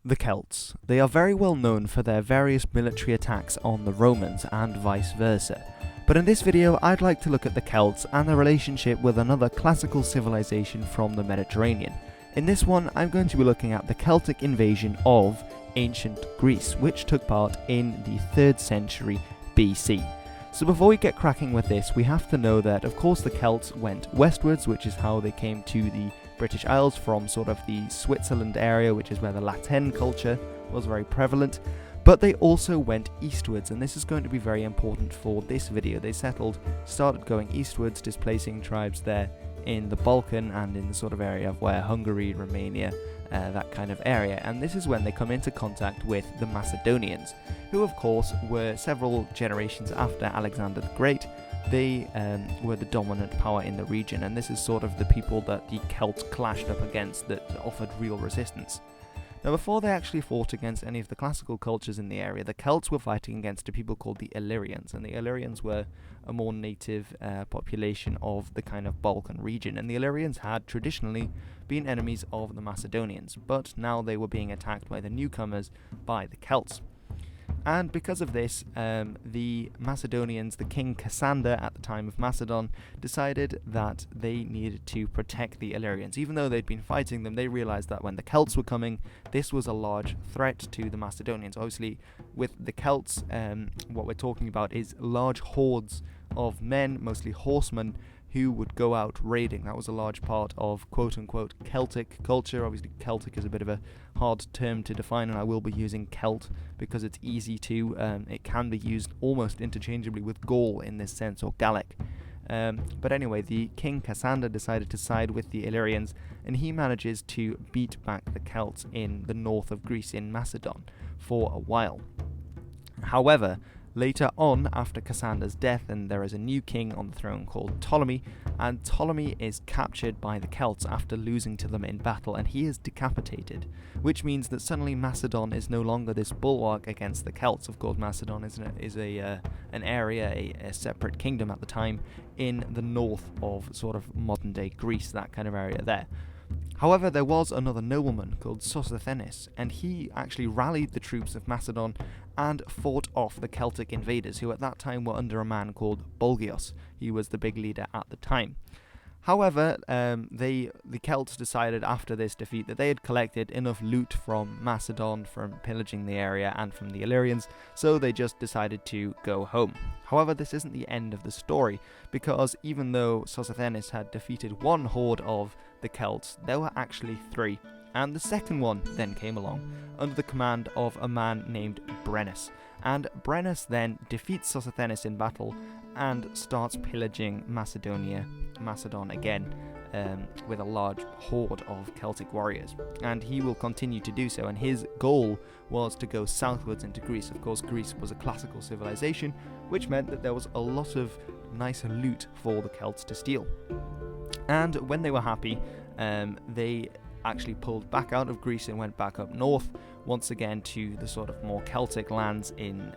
The Celts. They are very well known for their various military attacks on the Romans and vice versa. But in this video I'd like to look at the Celts and their relationship with another classical civilization from the Mediterranean. In this one I'm going to be looking at the Celtic invasion of ancient Greece, which took part in the 3rd century BC. So before we get cracking with this, we have to know that of course the Celts went westwards, which is how they came to the British Isles from sort of the Switzerland area, which is where the Latin culture was very prevalent, but they also went eastwards, and this is going to be very important for this video. They started going eastwards, displacing tribes there in the Balkan and in the sort of area of where Hungary, Romania, that kind of area, and this is when they come into contact with the Macedonians, who of course were several generations after Alexander the Great. They were the dominant power in the region, and this is sort of the people that the Celts clashed up against that offered real resistance. Now, before they actually fought against any of the classical cultures in the area, the Celts were fighting against a people called the Illyrians, and the Illyrians were a more native population of the kind of Balkan region, and the Illyrians had traditionally been enemies of the Macedonians, but now they were being attacked by the newcomers, by the Celts. And because of this, the Macedonians, the king Cassander at the time of Macedon, decided that they needed to protect the Illyrians. Even though they'd been fighting them, they realized that when the Celts were coming, this was a large threat to the Macedonians. Obviously, with the Celts, what we're talking about is large hordes of men, mostly horsemen, who would go out raiding. That was a large part of quote-unquote Celtic culture. Obviously, Celtic is a bit of a hard term to define, and I will be using Celt because it's easy to, it can be used almost interchangeably with Gaul in this sense, or Gallic. But anyway, the king Cassander decided to side with the Illyrians, and he manages to beat back the Celts in the north of Greece, in Macedon, for a while. However, later on, after Cassander's death, and there is a new king on the throne called Ptolemy, and Ptolemy is captured by the Celts after losing to them in battle, and he is decapitated, which means that suddenly Macedon is no longer this bulwark against the Celts. Of course, Macedon is an area, a separate kingdom at the time, in the north of sort of modern-day Greece, that kind of area there. However, there was another nobleman called Sosthenes, and he actually rallied the troops of Macedon and fought off the Celtic invaders, who at that time were under a man called Bulgios. He was the big leader at the time. However, the Celts decided after this defeat that they had collected enough loot from Macedon, from pillaging the area, and from the Illyrians, so they just decided to go home. However, this isn't the end of the story, because even though Sosthenes had defeated one horde of the Celts, there were actually 3, and the second one then came along, under the command of a man named Brennus. And Brennus then defeats Sosthenes in battle and starts pillaging Macedon again, with a large horde of Celtic warriors. And he will continue to do so, and his goal was to go southwards into Greece. Of course, Greece was a classical civilization, which meant that there was a lot of nice loot for the Celts to steal. And when they were happy, they actually pulled back out of Greece and went back up north, once again to the sort of more Celtic lands in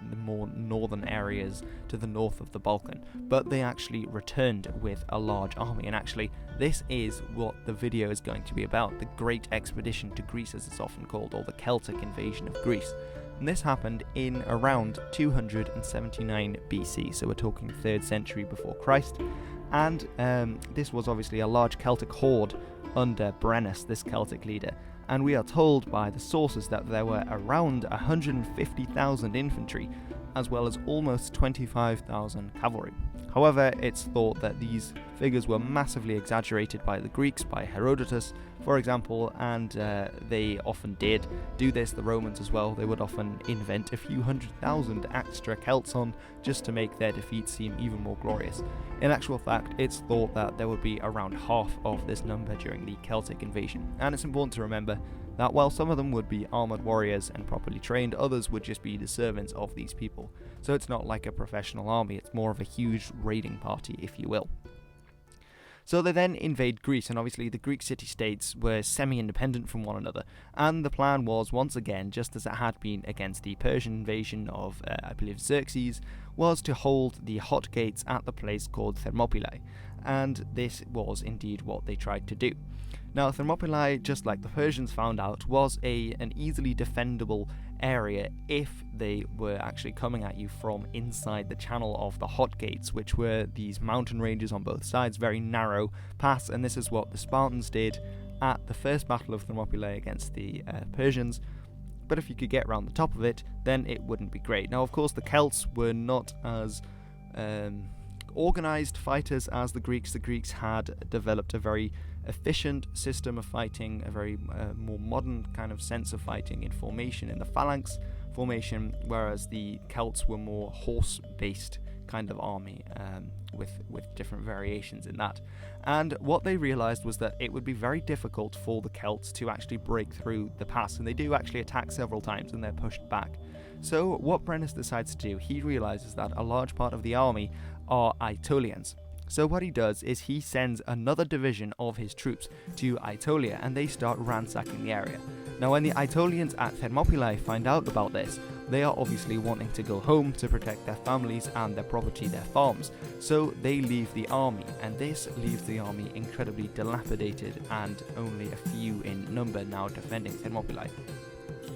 the more northern areas to the north of the Balkan. But they actually returned with a large army, and actually this is what the video is going to be about, the Great Expedition to Greece, as it's often called, or the Celtic Invasion of Greece. And this happened in around 279 BC, so we're talking 3rd century before Christ. And this was obviously a large Celtic horde under Brennus, this Celtic leader, and we are told by the sources that there were around 150,000 infantry, as well as almost 25,000 cavalry. However, it's thought that these figures were massively exaggerated by the Greeks, by Herodotus, for example, and they often did do this, the Romans as well. They would often invent a few 100,000 extra Celts on just to make their defeat seem even more glorious. In actual fact, it's thought that there would be around half of this number during the Celtic invasion, and it's important to remember that while some of them would be armoured warriors and properly trained, others would just be the servants of these people. So it's not like a professional army, it's more of a huge raiding party, if you will. So they then invade Greece, and obviously the Greek city-states were semi-independent from one another, and the plan was, once again, just as it had been against the Persian invasion of, I believe, Xerxes, was to hold the hot gates at the place called Thermopylae, and this was indeed what they tried to do. Now, Thermopylae, just like the Persians found out, was an easily defendable area if they were actually coming at you from inside the channel of the Hot Gates, which were these mountain ranges on both sides, very narrow pass, and this is what the Spartans did at the first battle of Thermopylae against the Persians. But if you could get around the top of it, then it wouldn't be great. Now, of course, the Celts were not as organized fighters as the Greeks. The Greeks had developed a very efficient system of fighting, a very more modern kind of sense of fighting in formation, in the phalanx formation, whereas the Celts were more horse-based kind of army, with different variations in that. And what they realized was that it would be very difficult for the Celts to actually break through the pass, and they do actually attack several times and they're pushed back. So what Brennus decides to do, he realizes that a large part of the army are Aetolians. So what he does is he sends another division of his troops to Aetolia, and they start ransacking the area. Now, when the Aetolians at Thermopylae find out about this, they are obviously wanting to go home to protect their families and their property, their farms. So they leave the army, and this leaves the army incredibly dilapidated and only a few in number now defending Thermopylae.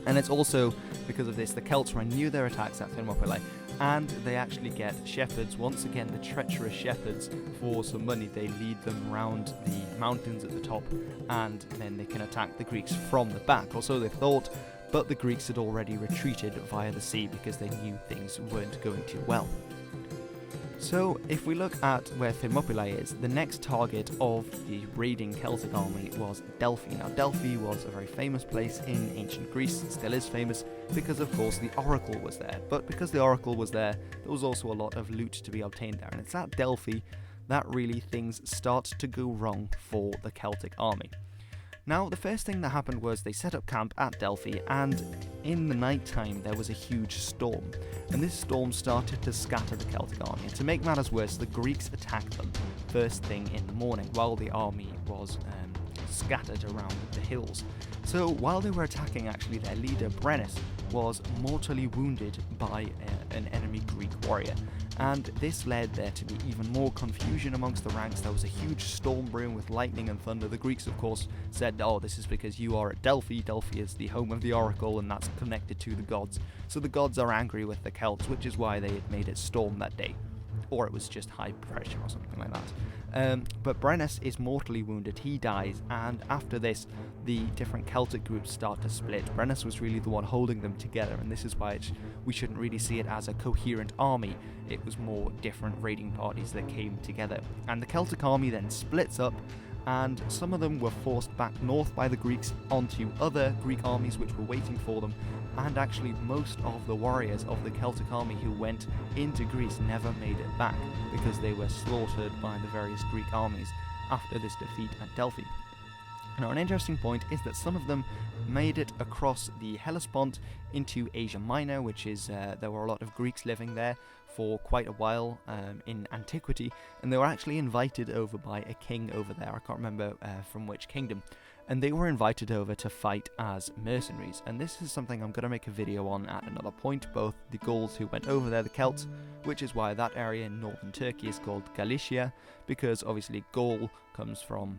And it's also because of this the Celts renew their attacks at Thermopylae, and they actually get shepherds, once again the treacherous shepherds, for some money. They lead them around the mountains at the top, and then they can attack the Greeks from the back, or so they thought, but the Greeks had already retreated via the sea because they knew things weren't going too well. So if we look at where Thermopylae is, the next target of the raiding Celtic army was Delphi. Now, Delphi was a very famous place in ancient Greece. It still is famous because, of course, the Oracle was there. But because the Oracle was there, there was also a lot of loot to be obtained there. And it's at Delphi that really things start to go wrong for the Celtic army. Now, the first thing that happened was they set up camp at Delphi, and in the night time there was a huge storm, and this storm started to scatter the Celtic army. And to make matters worse, the Greeks attacked them first thing in the morning while the army was scattered around the hills. So while they were attacking, actually their leader Brennus was mortally wounded by an enemy Greek warrior, and this led there to be even more confusion amongst the ranks. There was a huge storm brewing with lightning and thunder. The Greeks, of course, said, oh, this is because you are at Delphi. Delphi is the home of the Oracle, and that's connected to the gods. So the gods are angry with the Celts, which is why they had made it storm that day. Or it was just high pressure or something like that. But Brennus is mortally wounded, he dies, and after this, the different Celtic groups start to split. Brennus was really the one holding them together, and this is why we shouldn't really see it as a coherent army. It was more different raiding parties that came together. And the Celtic army then splits up, and some of them were forced back north by the Greeks onto other Greek armies which were waiting for them, and actually most of the warriors of the Celtic army who went into Greece never made it back because they were slaughtered by the various Greek armies after this defeat at Delphi. Now, an interesting point is that some of them made it across the Hellespont into Asia Minor, which is, there were a lot of Greeks living there for quite a while in antiquity, and they were actually invited over by a king over there. I can't remember from which kingdom. And they were invited over to fight as mercenaries, and this is something I'm going to make a video on at another point, both the Gauls who went over there, the Celts, which is why that area in northern Turkey is called Galicia, because obviously Gaul comes from,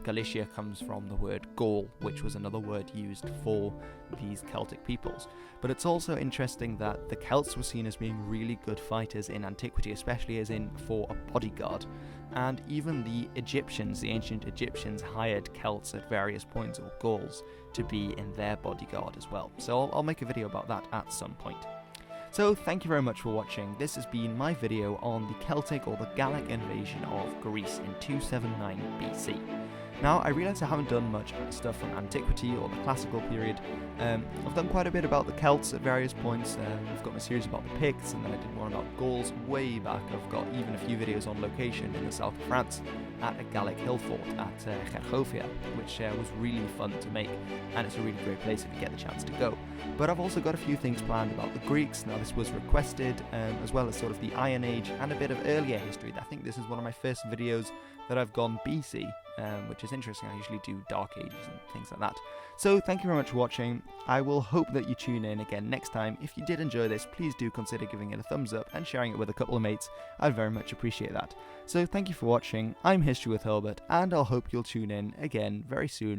Galicia comes from the word Gaul, which was another word used for these Celtic peoples. But it's also interesting that the Celts were seen as being really good fighters in antiquity, especially as in for a bodyguard. And even the Egyptians, the ancient Egyptians, hired Celts at various points, or Gauls, to be in their bodyguard as well. So I'll make a video about that at some point. So thank you very much for watching. This has been my video on the Celtic or the Gallic invasion of Greece in 279 BC. Now, I realise I haven't done much stuff from antiquity or the classical period. I've done quite a bit about the Celts at various points. I've got my series about the Picts, and then I did one about Gauls way back. I've got even a few videos on location in the south of France at a Gallic hill fort at Gergovia, which was really fun to make, and it's a really great place if you get the chance to go. But I've also got a few things planned about the Greeks. Now, this was requested, as well as sort of the Iron Age and a bit of earlier history. I think this is one of my first videos that I've gone BC, which is interesting. I usually do Dark Ages and things like that. So thank you very much for watching. I will hope that you tune in again next time. If you did enjoy this, please do consider giving it a thumbs up and sharing it with a couple of mates. I'd very much appreciate that. So thank you for watching. I'm History with Hilbert, and I'll hope you'll tune in again very soon